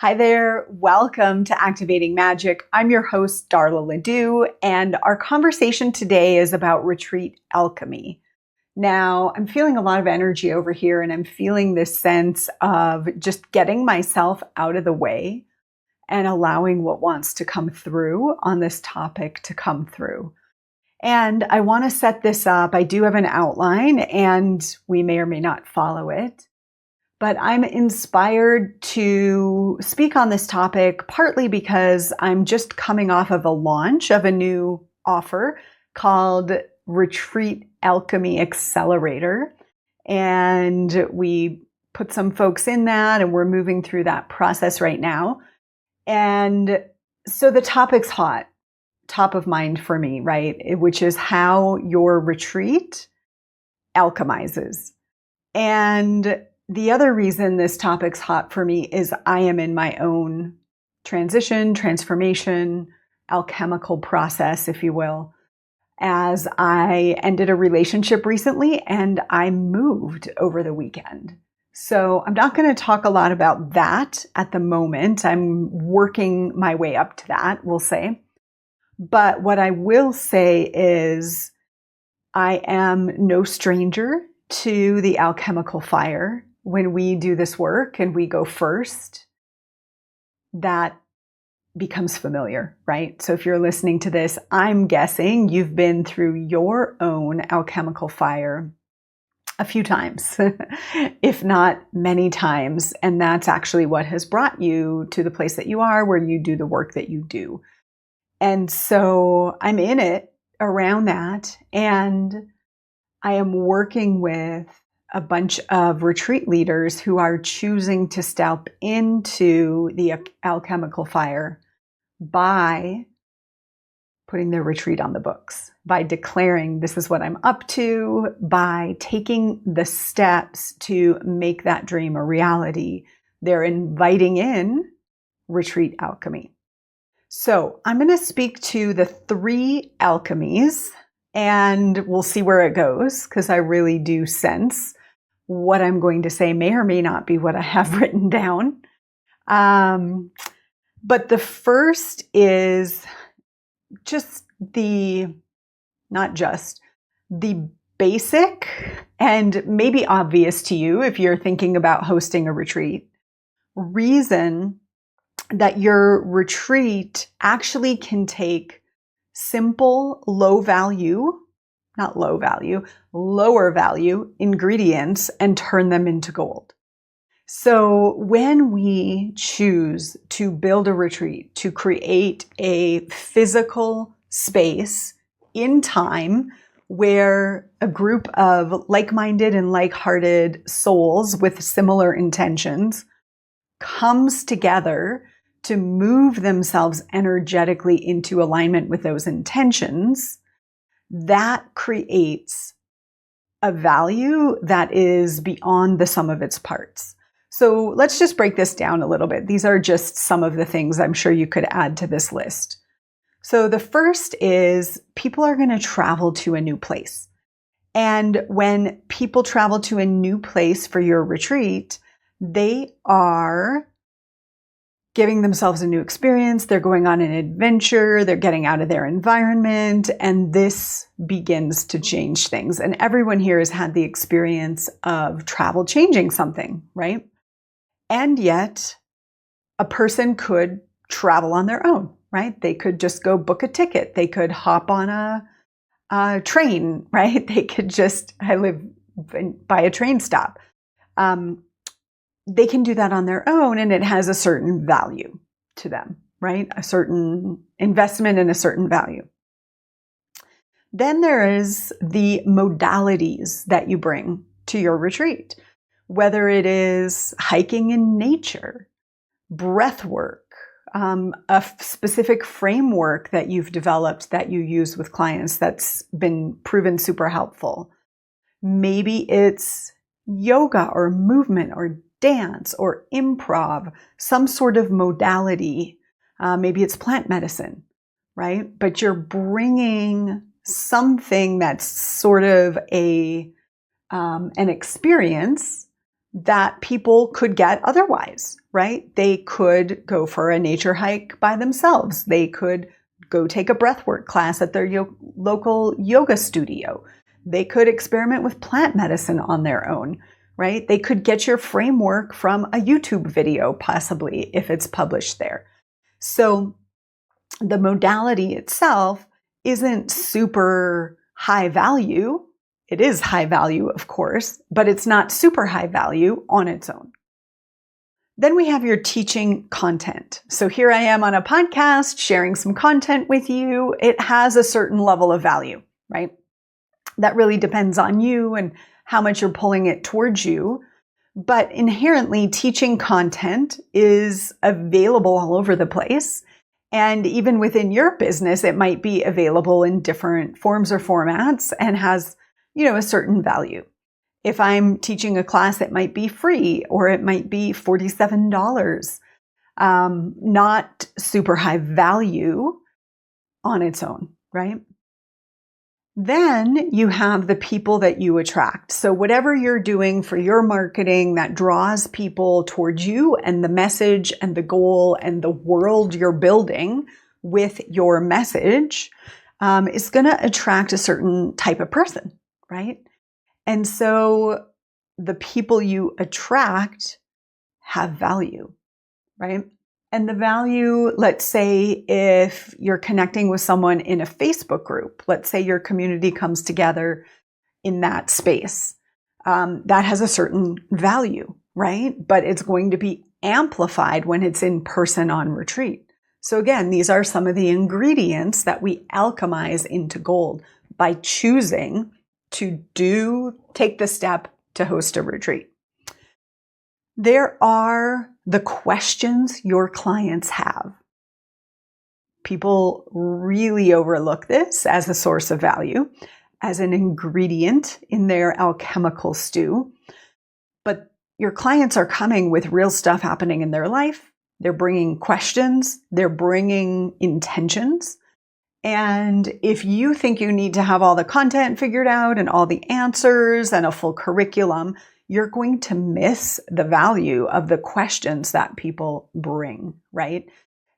Hi there, welcome to Activating Magic. I'm your host, Darla Ledoux, and our conversation today is about retreat alchemy. Now, I'm feeling a lot of energy over here, and I'm feeling this sense of just getting myself out of the way and allowing what wants to come through on this topic to come through. And I want to set this up. I do have an outline, and we may or may not follow it. But I'm inspired to speak on this topic partly because I'm just coming off of a launch of a new offer called Retreat Alchemy Accelerator. And we put some folks in that, and we're moving through that process right now. And so the topic's hot, top of mind for me, right? Which is how your retreat alchemizes. And the other reason this topic's hot for me is I am in my own transition, transformation, alchemical process, if you will, as I ended a relationship recently and I moved over the weekend. So I'm not going to talk a lot about that at the moment. I'm working my way up to that, we'll say. But what I will say is I am no stranger to the alchemical fire. When we do this work and we go first, that becomes familiar, right? So if you're listening to this, I'm guessing you've been through your own alchemical fire a few times, if not many times. And that's actually what has brought you to the place that you are, where you do the work that you do. And so I'm in it around that. And I am working with a bunch of retreat leaders who are choosing to step into the alchemical fire by putting their retreat on the books, by declaring this is what I'm up to, by taking the steps to make that dream a reality. They're inviting in retreat alchemy. So I'm going to speak to the 3 alchemies, and we'll see where it goes, because I really do sense what I'm going to say may or may not be what I have written down. But the first is not just the basic and maybe obvious to you if you're thinking about hosting a retreat, reason that your retreat actually can take simple, lower value ingredients and turn them into gold. So when we choose to build a retreat, to create a physical space in time where a group of like-minded and like-hearted souls with similar intentions comes together to move themselves energetically into alignment with those intentions, that creates a value that is beyond the sum of its parts. So let's just break this down a little bit. These are just some of the things I'm sure you could add to this list. So the first is people are going to travel to a new place. And when people travel to a new place for your retreat, they are giving themselves a new experience. They're going on an adventure. They're getting out of their environment. And this begins to change things. And everyone here has had the experience of travel changing something, right? And yet a person could travel on their own, right? They could just go book a ticket. They could hop on a train, right? I live by a train stop. They can do that on their own, and it has a certain value to them, right? A certain investment and a certain value. Then there is the modalities that you bring to your retreat, whether it is hiking in nature, breath work, a specific framework that you've developed that you use with clients that's been proven super helpful. Maybe it's yoga or movement or dance or improv, some sort of modality. Maybe it's plant medicine, right? But you're bringing something that's sort of an experience that people could get otherwise, right? They could go for a nature hike by themselves. They could go take a breathwork class at their local yoga studio. They could experiment with plant medicine on their own, right? They could get your framework from a YouTube video, possibly, if it's published there. So the modality itself isn't super high value. It is high value, of course, but it's not super high value on its own. Then we have your teaching content. So here I am on a podcast sharing some content with you. It has a certain level of value, right? That really depends on you and how much you're pulling it towards you. But inherently, teaching content is available all over the place. And even within your business, it might be available in different forms or formats and has, a certain value. If I'm teaching a class, it might be free or it might be $47. Not super high value on its own, right? Then you have the people that you attract. So whatever you're doing for your marketing that draws people towards you and the message and the goal and the world you're building with your message is going to attract a certain type of person, right? And so the people you attract have value, right? And the value, let's say if you're connecting with someone in a Facebook group, let's say your community comes together in that space, that has a certain value, right? But it's going to be amplified when it's in person on retreat. So again, these are some of the ingredients that we alchemize into gold by choosing to take the step to host a retreat. There are the questions your clients have. People really overlook this as a source of value, as an ingredient in their alchemical stew. But your clients are coming with real stuff happening in their life. They're bringing questions. They're bringing intentions. And if you think you need to have all the content figured out and all the answers and a full curriculum, you're going to miss the value of the questions that people bring, right?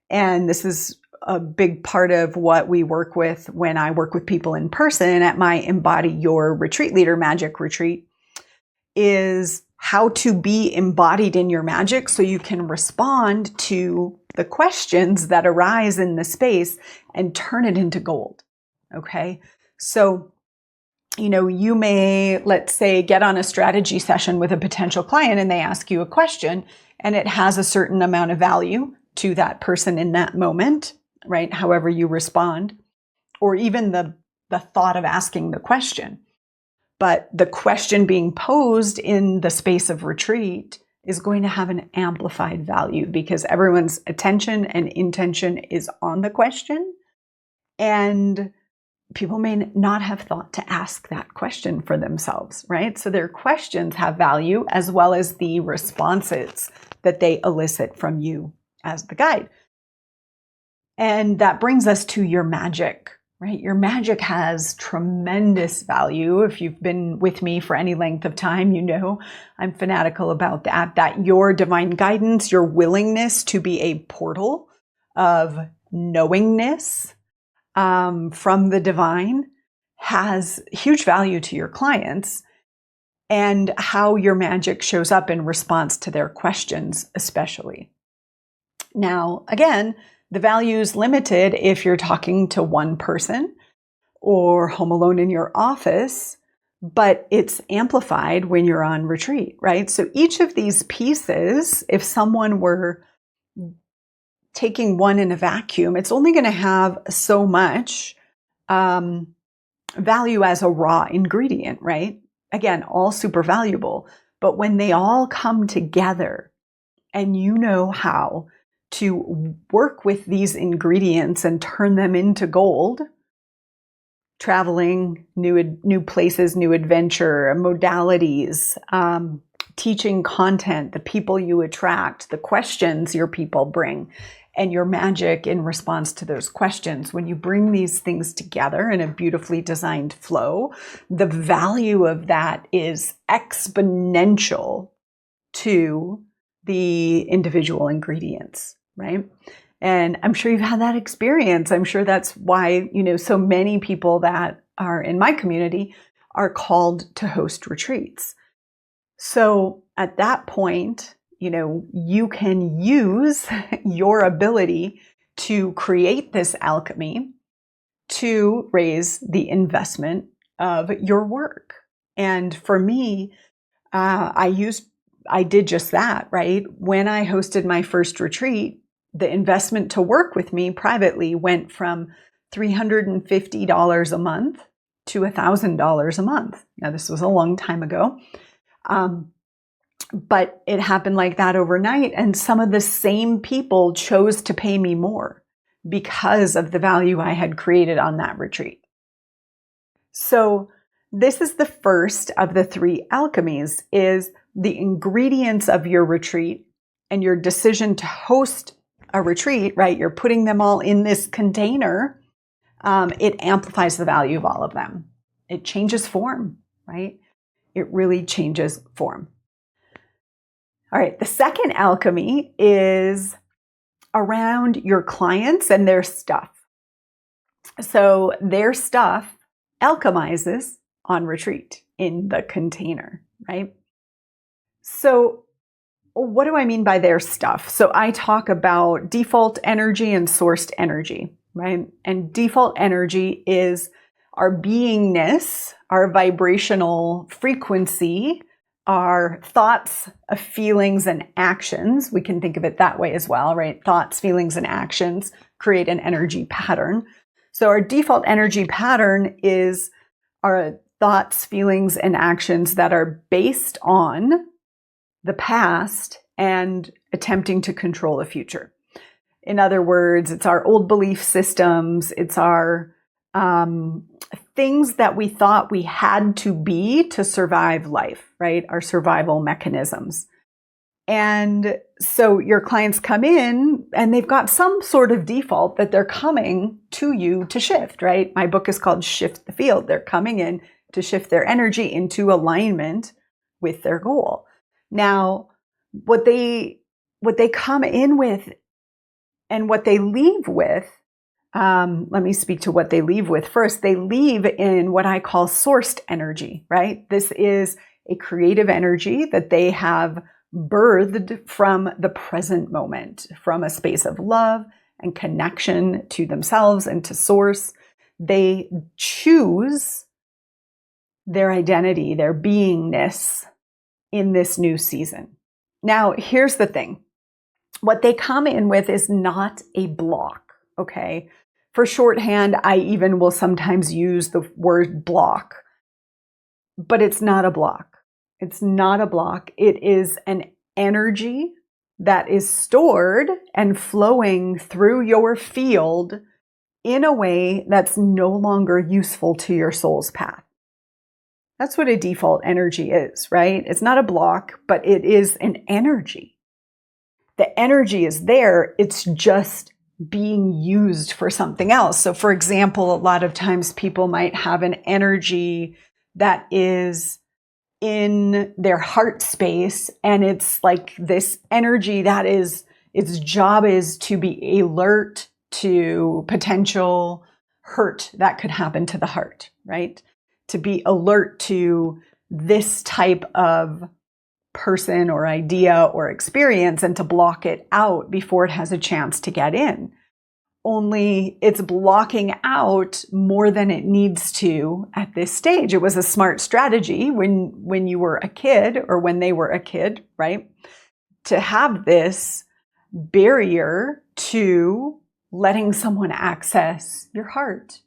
And this is a big part of what we work with when I work with people in person at my Embody Your Retreat Leader Magic Retreat, is how to be embodied in your magic so you can respond to the questions that arise in the space and turn it into gold. Okay. So, you may, let's say, get on a strategy session with a potential client and they ask you a question and it has a certain amount of value to that person in that moment, right? However you respond, or even the thought of asking the question. But the question being posed in the space of retreat is going to have an amplified value because everyone's attention and intention is on the question. And people may not have thought to ask that question for themselves, right? So their questions have value as well as the responses that they elicit from you as the guide. And that brings us to your magic, right? Your magic has tremendous value. If you've been with me for any length of time, you know I'm fanatical about that your divine guidance, your willingness to be a portal of knowingness from the divine has huge value to your clients, and how your magic shows up in response to their questions, especially. Now, again, the value is limited if you're talking to one person or home alone in your office, but it's amplified when you're on retreat, right? So each of these pieces, if someone were taking one in a vacuum, it's only going to have so much value as a raw ingredient, right? Again, all super valuable. But when they all come together and you know how to work with these ingredients and turn them into gold, traveling, new places, new adventure, modalities, teaching content, the people you attract, the questions your people bring, and your magic in response to those questions. When you bring these things together in a beautifully designed flow, the value of that is exponential to the individual ingredients, right? And I'm sure you've had that experience. I'm sure that's why, so many people that are in my community are called to host retreats. So at that point, you can use your ability to create this alchemy to raise the investment of your work. And for me, I did just that, right? When I hosted my first retreat, the investment to work with me privately went from $350 a month to $1,000 a month. Now, this was a long time ago. But it happened like that overnight. And some of the same people chose to pay me more because of the value I had created on that retreat. So this is the first of the 3 alchemies, is the ingredients of your retreat and your decision to host a retreat, right? You're putting them all in this container. It amplifies the value of all of them. It changes form, right? It really changes form. All right, the second alchemy is around your clients and their stuff. So their stuff alchemizes on retreat in the container, right? So what do I mean by their stuff? So I talk about default energy and sourced energy, right? And default energy is our beingness, our vibrational frequency, our thoughts, feelings, and actions. We can think of it that way as well, right? Thoughts, feelings, and actions create an energy pattern. So our default energy pattern is our thoughts, feelings, and actions that are based on the past and attempting to control the future. In other words, it's our old belief systems, it's our things that we thought we had to be to survive life, right? Our survival mechanisms. And so your clients come in and they've got some sort of default that they're coming to you to shift, right? My book is called Shift the Field. They're coming in to shift their energy into alignment with their goal. Now, what they come in with and what they leave with, let me speak to what they leave with first. They leave in what I call sourced energy, right? This is a creative energy that they have birthed from the present moment, from a space of love and connection to themselves and to source. They choose their identity, their beingness in this new season. Now, here's the thing. What they come in with is not a block, okay? For shorthand, I even will sometimes use the word block, but it's not a block. It's not a block. It is an energy that is stored and flowing through your field in a way that's no longer useful to your soul's path. That's what a default energy is, right? It's not a block, but it is an energy. The energy is there. It's just being used for something else. So for example, a lot of times people might have an energy that is in their heart space, and it's like this energy that is, its job is to be alert to potential hurt that could happen to the heart, right? To be alert to this type of person or idea or experience and to block it out before it has a chance to get in. Only it's blocking out more than it needs to at this stage. It was a smart strategy when you were a kid or when they were a kid, right? To have this barrier to letting someone access your heart,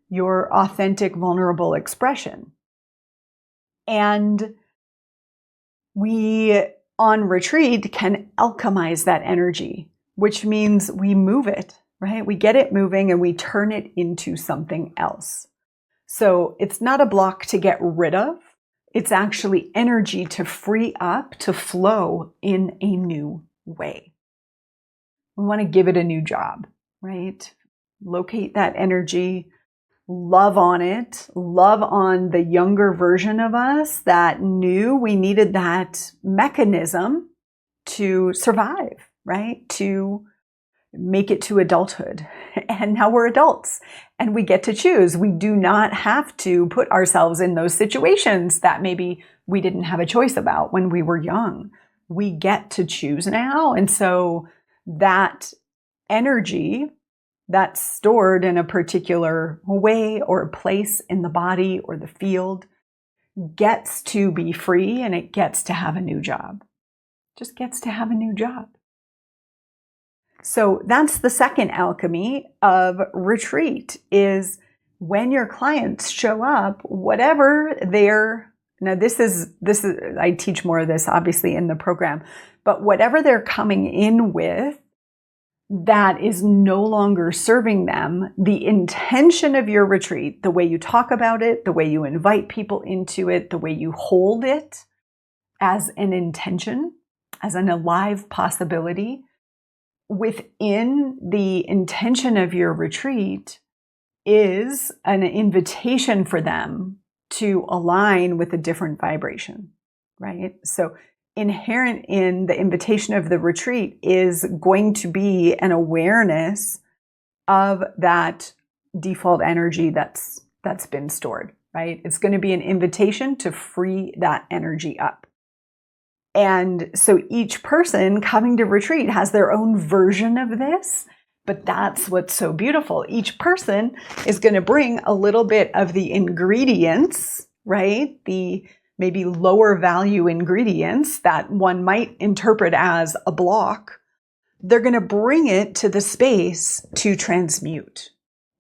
your authentic, vulnerable expression. And we, on retreat, can alchemize that energy, which means we move it, right? We get it moving and we turn it into something else. So it's not a block to get rid of. It's actually energy to free up, to flow in a new way. We want to give it a new job, right? Locate that energy, love on it, love on the younger version of us that knew we needed that mechanism to survive, right? To make it to adulthood. And now we're adults and we get to choose. We do not have to put ourselves in those situations that maybe we didn't have a choice about when we were young. We get to choose now. And so that energy that's stored in a particular way or place in the body or the field gets to be free, and it gets to have a new job. Just gets to have a new job. So that's the second alchemy of retreat, is when your clients show up, whatever now this is, I teach more of this obviously in the program, but whatever they're coming in with that is no longer serving them, the intention of your retreat, the way you talk about it, the way you invite people into it, the way you hold it as an intention, as an alive possibility, within the intention of your retreat is an invitation for them to align with a different vibration, right? So inherent in the invitation of the retreat is going to be an awareness of that default energy that's been stored, right? It's going to be an invitation to free that energy up. And so each person coming to retreat has their own version of this, but that's what's so beautiful. Each person is going to bring a little bit of the ingredients, right? The maybe lower value ingredients that one might interpret as a block. They're going to bring it to the space to transmute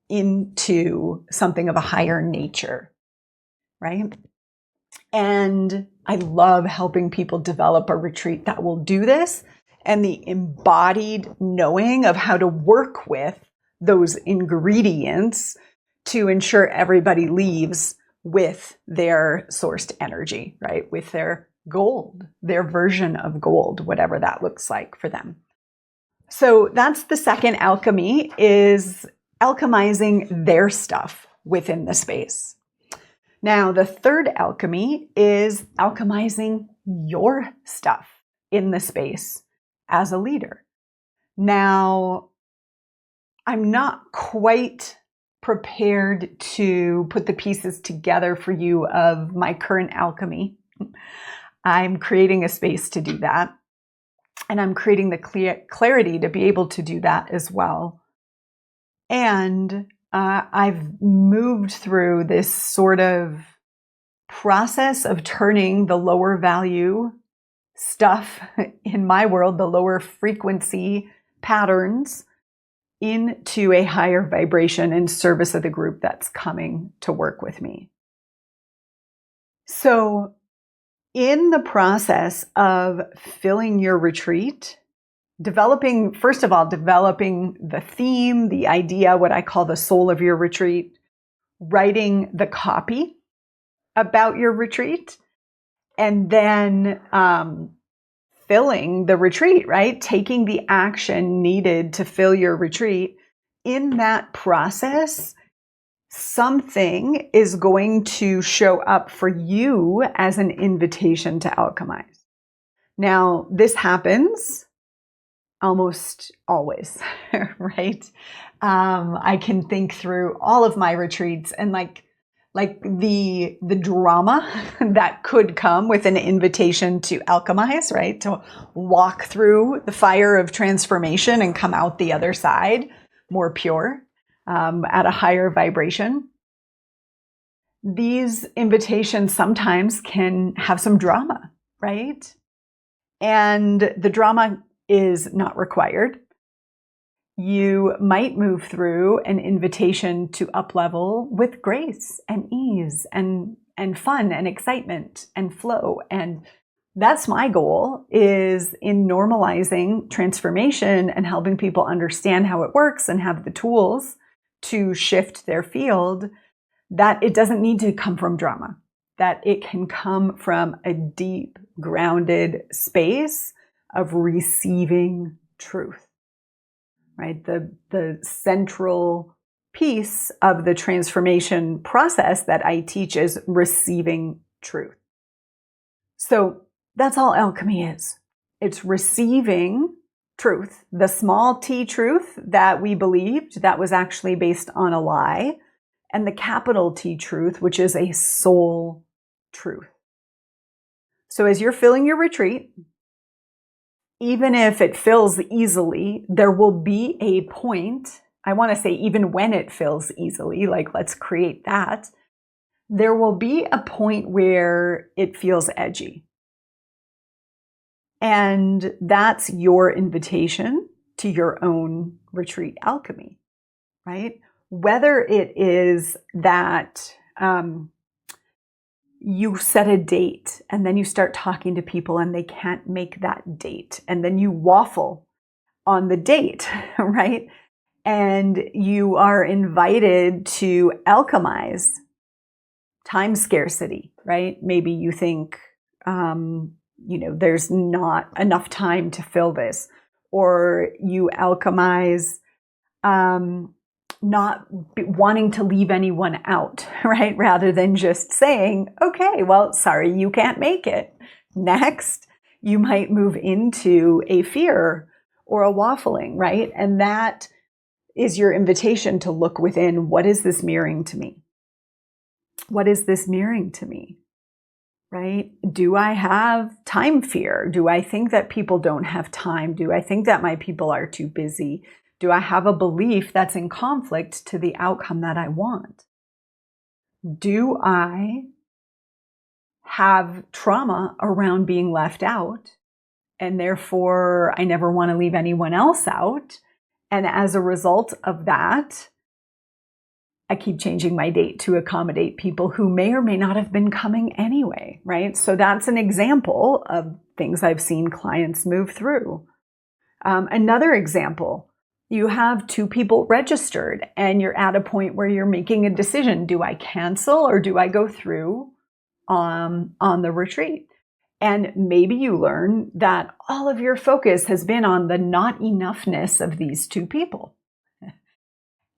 into something of a higher nature, right? And I love helping people develop a retreat that will do this, and the embodied knowing of how to work with those ingredients to ensure everybody leaves with their sourced energy, right? With their gold, their version of gold, whatever that looks like for them. So that's the second alchemy, is alchemizing their stuff within the space. Now, the third alchemy is alchemizing your stuff in the space as a leader. Now, I'm not quite prepared to put the pieces together for you of my current alchemy. I'm creating a space to do that. And I'm creating the clarity to be able to do that as well. And I've moved through this sort of process of turning the lower value stuff in my world, the lower frequency patterns, into a higher vibration in service of the group that's coming to work with me. So in the process of filling your retreat, first of all, developing the theme, the idea, what I call the soul of your retreat, writing the copy about your retreat, and then filling the retreat, right? Taking the action needed to fill your retreat. In that process, something is going to show up for you as an invitation to alchemize. Now, this happens almost always, right? I can think through all of my retreats and like the drama that could come with an invitation to alchemize, right? To walk through the fire of transformation and come out the other side more pure, at a higher vibration. These invitations sometimes can have some drama, right? And the drama is not required. You might move through an invitation to up-level with grace and ease and fun and excitement and flow. And that's my goal, is in normalizing transformation and helping people understand how it works and have the tools to shift their field, that it doesn't need to come from drama, that it can come from a deep, grounded space of receiving truth. Right? The central piece of the transformation process that I teach is receiving truth. So that's all alchemy is. It's receiving truth, the small t truth that we believed that was actually based on a lie, and the capital T truth, which is a soul truth. So as you're filling your retreat, even if it fills easily, there will be a point. I want to say even when it fills easily, like let's create that, there will be a point where it feels edgy. And that's your invitation to your own retreat alchemy, right? Whether it is that you set a date and then you start talking to people and they can't make that date, and then you waffle on the date, right? And you are invited to alchemize time scarcity, right? Maybe you think, there's not enough time to fill this, or you alchemize not wanting to leave anyone out, right? Rather than just saying, okay, well, sorry, you can't make it. Next, you might move into a fear or a waffling, right? And that is your invitation to look within. What is this mirroring to me? What is this mirroring to me? Right? Do I have time fear? Do I think that people don't have time? Do I think that my people are too busy? Do I have a belief that's in conflict to the outcome that I want? Do I have trauma around being left out, and therefore I never want to leave anyone else out? And as a result of that, I keep changing my date to accommodate people who may or may not have been coming anyway, right? So that's an example of things I've seen clients move through. Another example, you have 2 people registered and you're at a point where you're making a decision. Do I cancel or do I go through on the retreat? And maybe you learn that all of your focus has been on the not enoughness of these 2 people.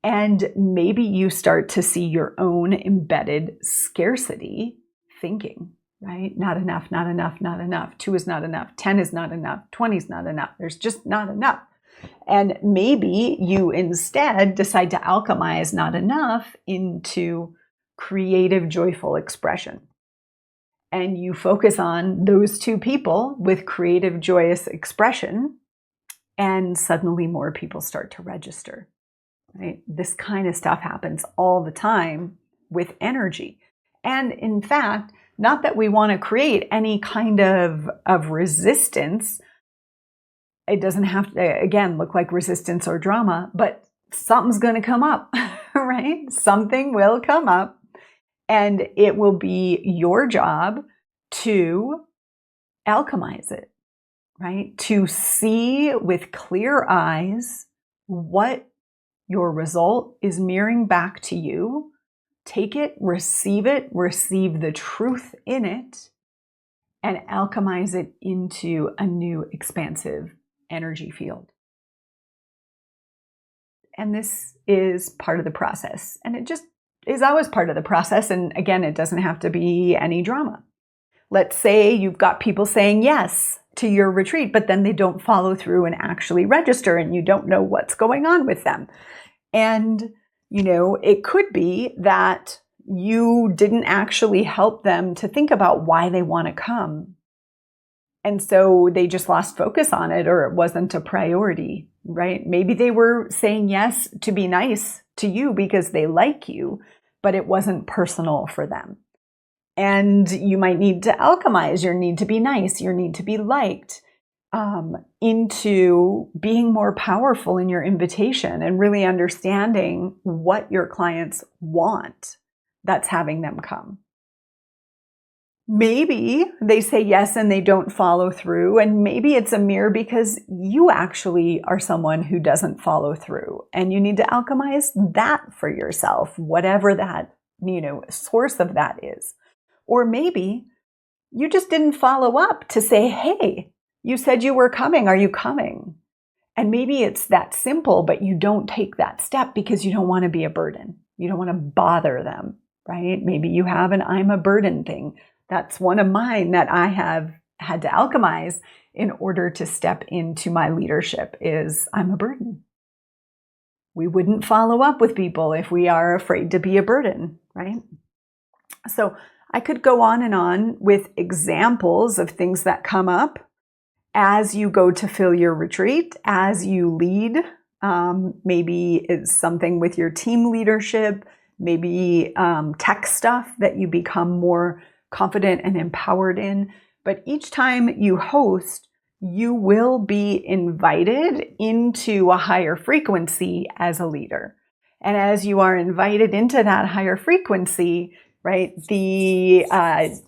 And maybe you start to see your own embedded scarcity thinking, right? Not enough, not enough, not enough. 2 is not enough. 10 is not enough. 20 is not enough. There's just not enough. And maybe you instead decide to alchemize not enough into creative, joyful expression. And you focus on those 2 people with creative, joyous expression, and suddenly more people start to register. Right? This kind of stuff happens all the time with energy. And in fact, not that we want to create any kind of resistance. It doesn't have to, again, look like resistance or drama, but something's going to come up, right? Something will come up, and it will be your job to alchemize it, right? To see with clear eyes what your result is mirroring back to you. Take it, receive the truth in it, and alchemize it into a new expansive energy field. And this is part of the process. And it just is always part of the process. And again, it doesn't have to be any drama. Let's say you've got people saying yes to your retreat, but then they don't follow through and actually register, and you don't know what's going on with them. And, it could be that you didn't actually help them to think about why they want to come. And so they just lost focus on it, or it wasn't a priority, right? Maybe they were saying yes to be nice to you because they like you, but it wasn't personal for them. And you might need to alchemize your need to be nice, your need to be liked, into being more powerful in your invitation and really understanding what your clients want that's having them come. Maybe they say yes and they don't follow through, and maybe it's a mirror because you actually are someone who doesn't follow through, and you need to alchemize that for yourself, whatever that, source of that is. Or maybe you just didn't follow up to say, hey, you said you were coming. Are you coming? And maybe it's that simple, but you don't take that step because you don't want to be a burden. You don't want to bother them, right? Maybe you have an I'm a burden thing. That's one of mine that I have had to alchemize in order to step into my leadership is I'm a burden. We wouldn't follow up with people if we are afraid to be a burden, right? So I could go on with examples of things that come up as you go to fill your retreat, as you lead. Maybe it's something with your team leadership, maybe tech stuff that you become more confident and empowered in. But each time you host, you will be invited into a higher frequency as a leader. And as you are invited into that higher frequency, right, the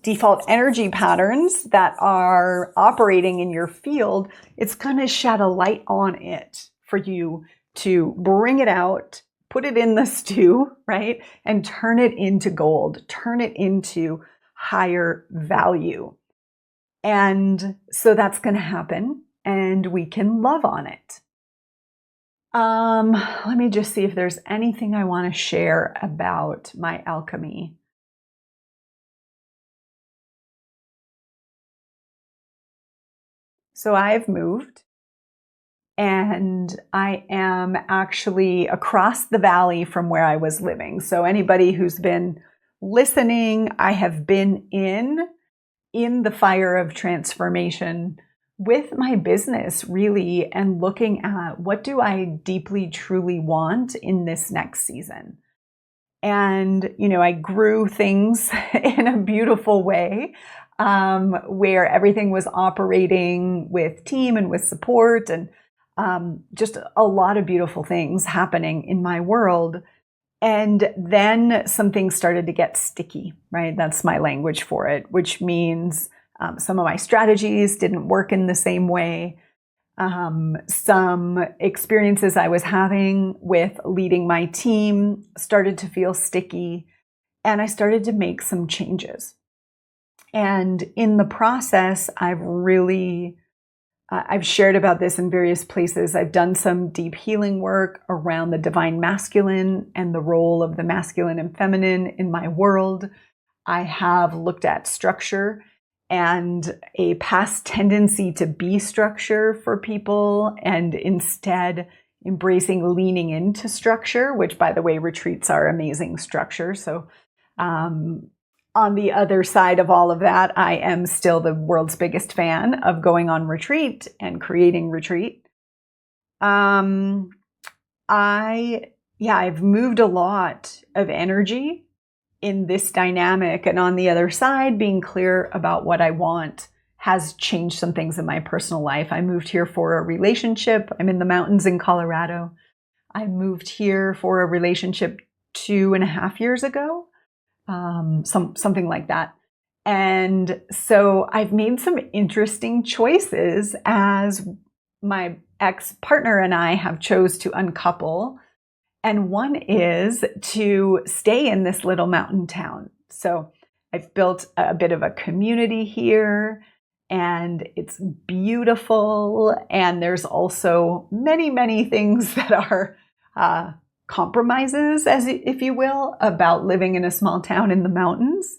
default energy patterns that are operating in your field, it's going to shed a light on it for you to bring it out, put it in the stew, right, and turn it into gold, turn it into higher value. And so that's going to happen, and we can love on it. Let me just see if there's anything I want to share about my alchemy. So I've moved, and I am actually across the valley from where I was living. So anybody who's been listening, I have been in the fire of transformation with my business, really, and looking at what do I deeply, truly want in this next season. And, I grew things in a beautiful way, where everything was operating with team and with support, and just a lot of beautiful things happening in my world. And then some things started to get sticky, right? That's my language for it, which means some of my strategies didn't work in the same way. Some experiences I was having with leading my team started to feel sticky, and I started to make some changes. And in the process, I've shared about this in various places. I've done some deep healing work around the divine masculine and the role of the masculine and feminine in my world. I have looked at structure and a past tendency to be structure for people, and instead embracing leaning into structure, which, by the way, retreats are amazing structure. So on the other side of all of that, I am still the world's biggest fan of going on retreat and creating retreat. I've moved a lot of energy in this dynamic, and on the other side, being clear about what I want has changed some things in my personal life. I moved here for a relationship. I'm in the mountains in Colorado. I moved here for a relationship 2.5 years ago. Something like that. And so I've made some interesting choices as my ex-partner and I have chose to uncouple. And one is to stay in this little mountain town. So I've built a bit of a community here, and it's beautiful. And there's also many, many things that are compromises, if you will, about living in a small town in the mountains.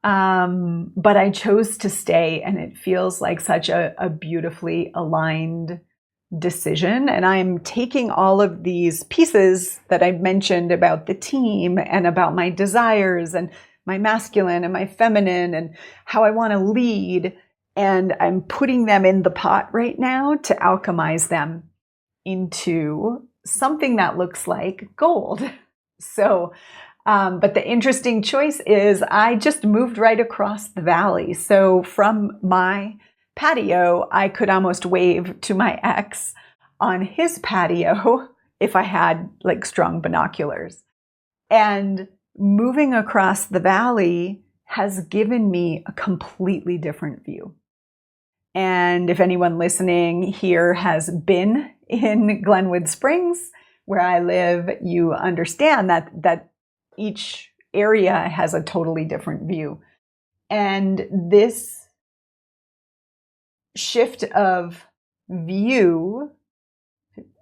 But I chose to stay, and it feels like such a beautifully aligned decision. And I'm taking all of these pieces that I've mentioned about the team and about my desires and my masculine and my feminine and how I want to lead, and I'm putting them in the pot right now to alchemize them into something that looks like gold. So, but the interesting choice is I just moved right across the valley. So from my patio, I could almost wave to my ex on his patio if I had like strong binoculars. And moving across the valley has given me a completely different view. And if anyone listening here has been in Glenwood Springs, where I live, you understand that each area has a totally different view. And this shift of view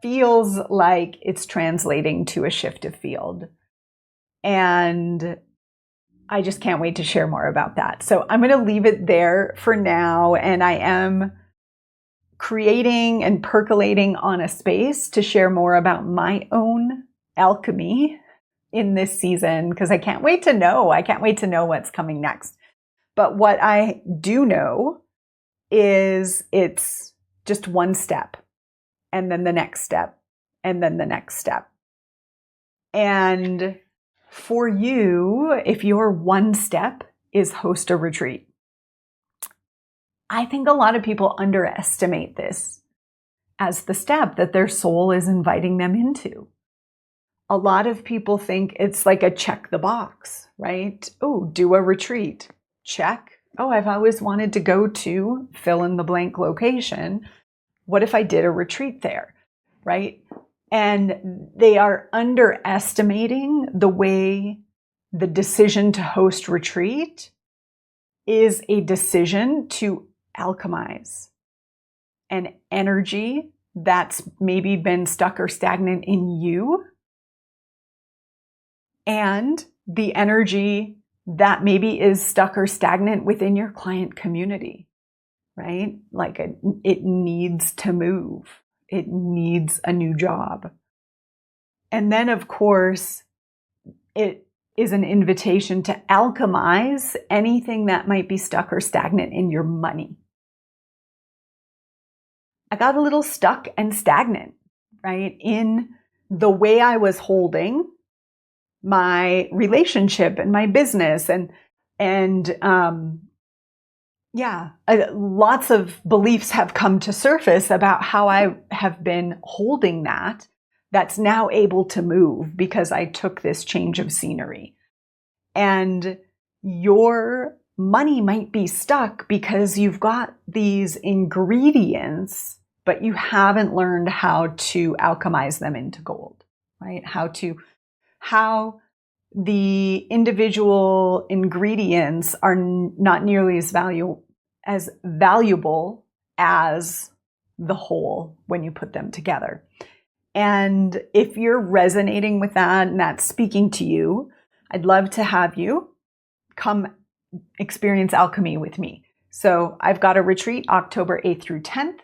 feels like it's translating to a shift of field. And I just can't wait to share more about that. So I'm going to leave it there for now. And I am creating and percolating on a space to share more about my own alchemy in this season, because I can't wait to know. I can't wait to know what's coming next. But what I do know is it's just one step, and then the next step, and then the next step. And for you, if your one step is host a retreat, I think a lot of people underestimate this as the step that their soul is inviting them into. A lot of people think it's like a check the box, right? Oh, do a retreat. Check. Oh, I've always wanted to go to fill in the blank location. What if I did a retreat there, right? And they are underestimating the way the decision to host retreat is a decision to alchemize an energy that's maybe been stuck or stagnant in you, and the energy that maybe is stuck or stagnant within your client community, right? Like it needs to move. It needs a new job. And then, of course, it is an invitation to alchemize anything that might be stuck or stagnant in your money. I got a little stuck and stagnant, right, in the way I was holding my relationship and my business, lots of beliefs have come to surface about how I have been holding that's now able to move because I took this change of scenery. And your money might be stuck because you've got these ingredients, but you haven't learned how to alchemize them into gold, right? How the individual ingredients are not nearly as valuable as the whole when you put them together. And if you're resonating with that and that's speaking to you, I'd love to have you come experience alchemy with me. So I've got a retreat October 8th through 10th,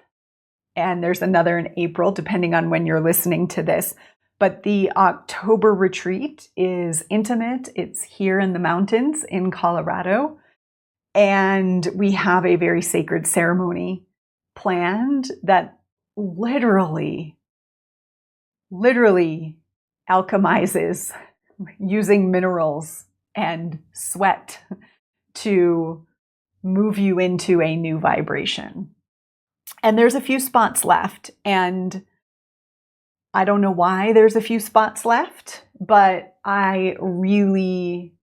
and there's another in April, depending on when you're listening to this. But the October retreat is intimate. It's here in the mountains in Colorado. And we have a very sacred ceremony planned that literally alchemizes using minerals and sweat to move you into a new vibration. And there's a few spots left. And I don't know why there's a few spots left, but I really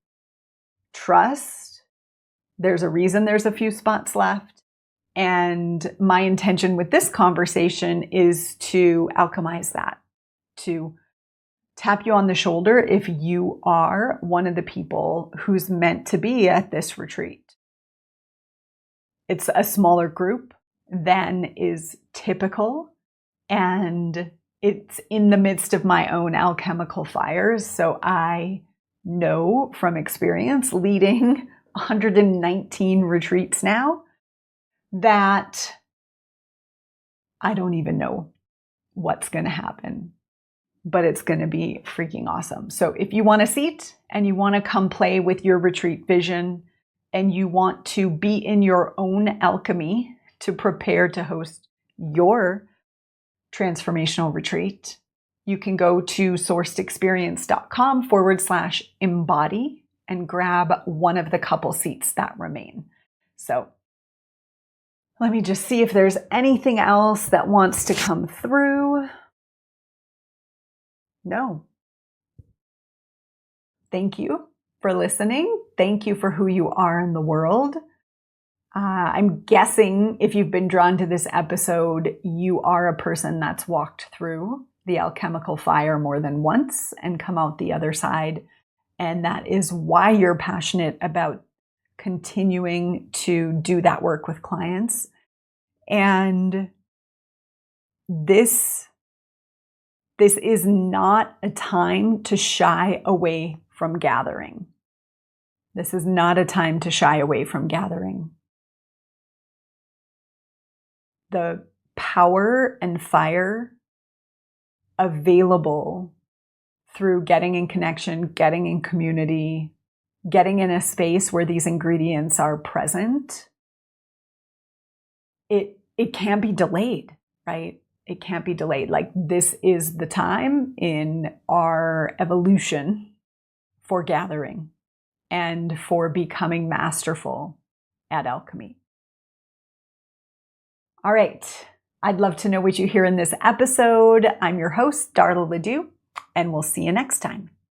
trust there's a reason there's a few spots left. And my intention with this conversation is to alchemize that, to tap you on the shoulder if you are one of the people who's meant to be at this retreat. It's a smaller group than is typical, and it's in the midst of my own alchemical fires. So I know from experience, leading 119 retreats now, that I don't even know what's going to happen, but it's going to be freaking awesome. So if you want a seat and you want to come play with your retreat vision and you want to be in your own alchemy to prepare to host your transformational retreat, you can go to sourcedexperience.com/embody and grab one of the couple seats that remain. So let me just see if there's anything else that wants to come through. No. Thank you for listening. Thank you for who you are in the world. I'm guessing if you've been drawn to this episode, you are a person that's walked through the alchemical fire more than once and come out the other side. And that is why you're passionate about continuing to do that work with clients. And this This is not a time to shy away from gathering. This is not a time to shy away from gathering. The power and fire available through getting in connection, getting in community, getting in a space where these ingredients are present, it can't be delayed, right? It can't be delayed. Like, this is the time in our evolution for gathering and for becoming masterful at alchemy. All right. I'd love to know what you hear in this episode. I'm your host, Darla Ledoux, and we'll see you next time.